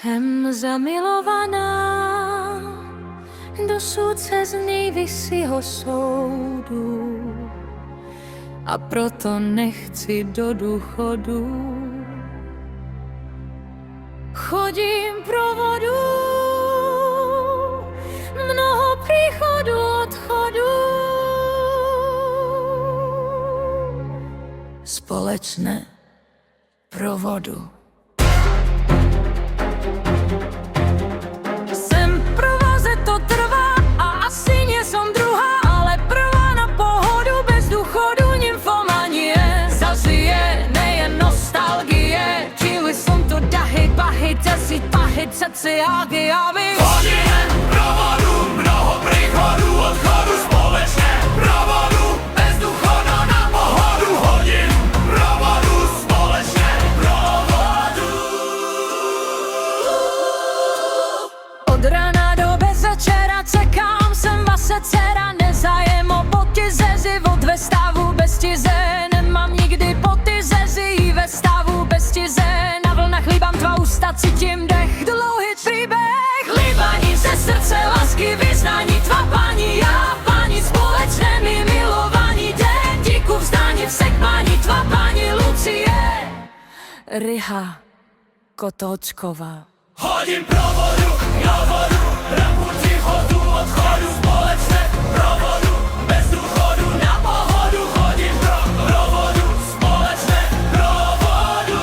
Jsem zamilovaná, dosud se z nejvyššího soudu, a proto nechci do důchodu. Chodím pro vodu, mnoho příchodů, odchodů, společné provodu. Jsem provaze, to trvá a asi nie som druhá, ale prvá na pohodu, bez důchodu, nymfomanie. Zazije nejen nostalgie, čili som to dahy, bahy, desít, pahy, ceci, ágy, ávy. Chodíme provodu, mnoho príchodu, odchodu, společné provodu, bez důchodu na pohodu. Hodin provodu, společné provodu. Od rána do bez večera čekám, jsem vaše dcera, nezájem o boty ze život ve stavu bez tize. Nemám nikdy boty ze zi ve stavu bez tize. Na vlnách líbám tvá ústa, cítím dech, dlouhý příběh. Líbání ze srdce, lásky, vyznání, tvá paní, já paní, společné mi milování, den díku vzdání, vsekmání, tvá paní Lucie Ryha Kotoučková. Hodin provodu, na vodu, rapu, příchodu, odchodu, společné provodu, bez důchodu na pohodu. Hodin provodu, společné provodu.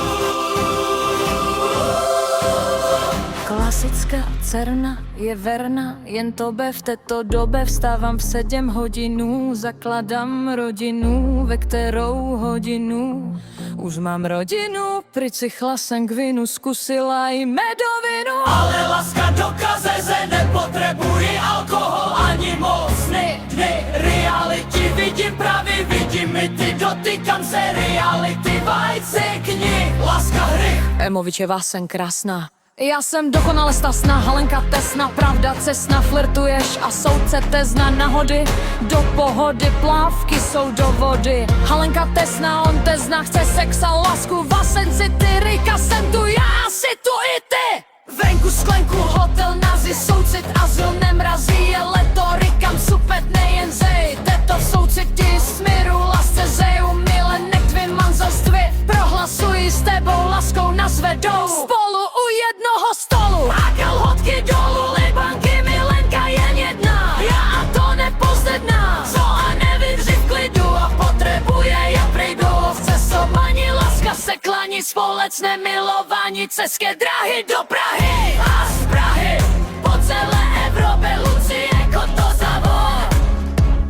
Klasická dcerna je verna, jen tobe v této době vstávám v 7 hodinů, zakladám rodinu, ve kterou hodinu už mám rodinu, přichla jsem k vinu, zkusila i medovinu. Ale láska do kazeze, nepotřebuji alkohol ani mocný dny. Reality vidím pravý, vidím i ty, dotýkám se reality, vajce knih, láska hrych. Emovičevá jsem krásná, já jsem dokonale stasná, Halenka tesna, pravda cestna, flirtuješ a soudce tezna, nahody do pohody, plávky jsou do vody. Halenka tesna, on tezna, chce sex a lásku, vasenci, ty, Rika, jsem tu, já si tu i ty. Venku sklenku, hotel, nazi, soucit, azyl, nemrazí, je leto, Rikam, supet, nejen zej, teto v souciti, smíru, lásce, zeju, mile, tvým manželství, prohlasuji s tebou, láskou nazvedou, spolu u jednoho stolu. A kalhotky dolů, libanky, milenka jen jedna, já a to nepozledná, co a nevydří v klidu a potřebuje, já přijdu, chce sobaní, láska se klaní, společné milování, cestské dráhy do Prahy. A z Prahy po celé Evropě, Lucie Kotoučková.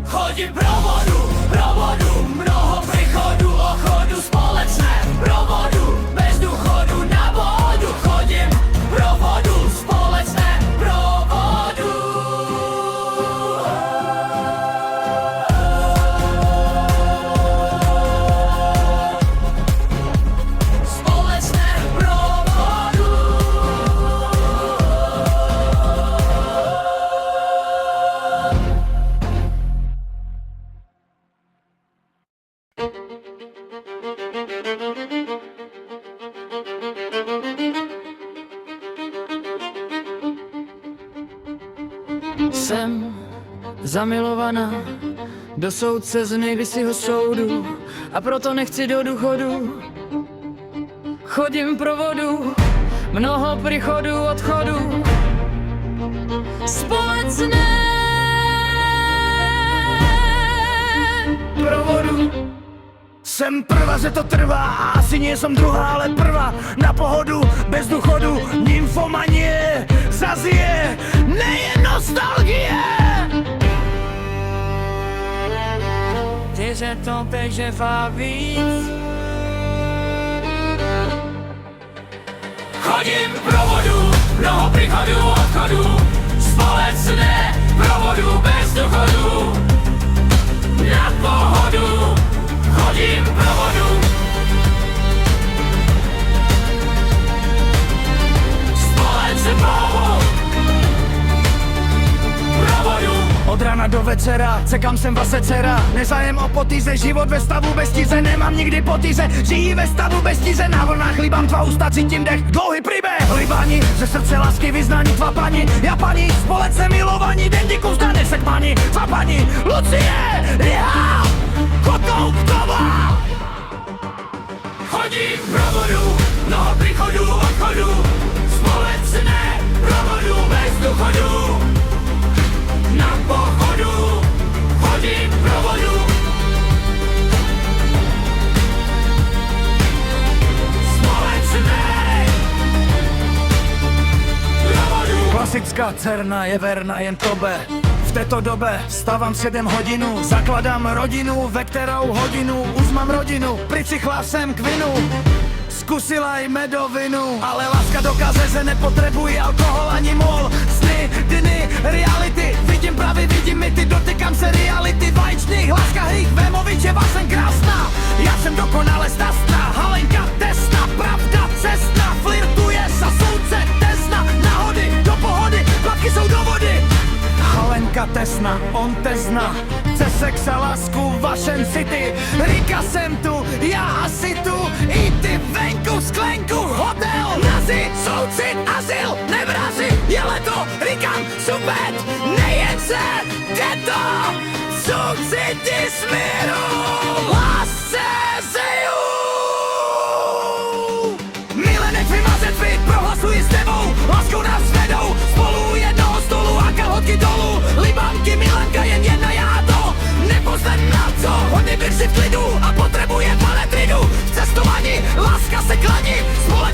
Chodím provodu, mnoho příchodu, odchodu, společné provodu, bez důchodu na vodu. Chodím provodu, společné provodu. Společné provodu. Jsem zamilovaná do soudce z nejvyššího soudu, a proto nechci do důchodu. Chodím pro vodu, mnoho příchodů, odchodů, společné provodu. Jsem prvá, že to trvá a asi nie som druhá, ale prvá na pohodu, bez důchodu, nymfomanie, zazije, nejen nostalgie. Ty, že to běže a víc. Chodím provodu, mnoho příchodů, odchodů, společné provodu, bez důchodu na pohodu. Chodím provodu, společné provodu. Od rána do večera, cekám sem vase dcera. Nezájem o potýze, život ve stavu bez tíze. Nemám nikdy potýze, žijí ve stavu bez tíze. Na vlnách líbám tvá ústa, cítím dech, dlouhý příběh. Líbání, ze srdce lásky vyznání tvá paní. Já paní, společně milovaní, den díku zdane se k paní. Tvá paní, Lucie, já, Kotouktová. Chodím pro vodu, mnoho příchodů, odchodů, společné provodu bez důchodu. Na pochodu chodím pro vodu. Společné provodu. Klasická dcerna je verná jen tobe. V této době vstávám 7 hodinu, zakladám rodinu, ve kterou hodinu už mám rodinu. Přichychla jsem k vinu, zkusila i medovinu, ale láska dokáže, že nepotřebuji alkohol ani mol. Sny, dny, reality, vidím pravý, vidím mity, dotykám se reality. Vaječných, láskavých, Vémovičeva jsem krásná, já jsem dokonale stasná. Halenka Tesna, pravda cestna, flirtuje sa soudce Tesna. Náhody do pohody, plavky jsou do vody. Halenka Tesna, on te zna, chce sex a lásku v vašem city. Říká jsem tu, já asi tu, i ty venku, sklenku, hotel. Nazi, soucit, azyl, nevrazi, je leto, říkám super, nejen se, jde to, souciti směru, lásce zeju. Milenek vymazet fit, prohlasuji s tebou, láskou nás vedou, spolu u jednoho stolu a kalhotky dolů. Libanky, Milanka, jen jedna já to nepoznám na co. Hodně bych si v klidu a potřebuje paletrinu. V cestování láska se klaní, společně